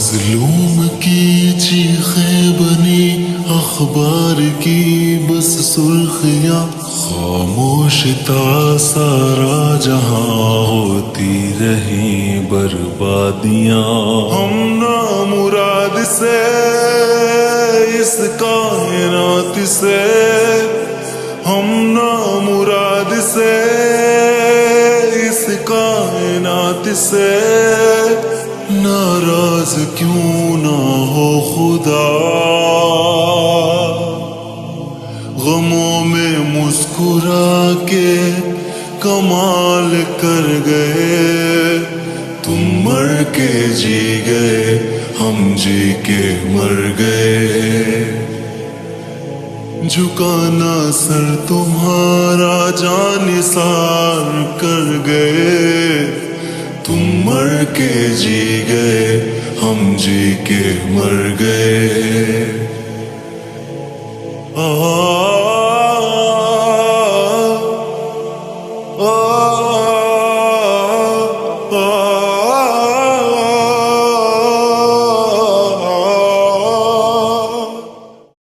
مظلوم کی چیخیں بنی اخبار کی بس سرخیاں، خاموش تا سارا جہاں ہوتی رہی بربادیاں۔ ہم نامراد سے اس کائنات سے، ہم نامراد سے اس کائنات سے، ناراض کیوں نہ ہو خدا، غموں میں مسکرا کے کمال کر گئے۔ تم مر کے جی گئے، ہم جی کے مر گئے۔ جھکانا سر تمہارا جان نثار کر گئے۔ تم مر کے جی گئے، ہم جی کے مر گئے۔ آ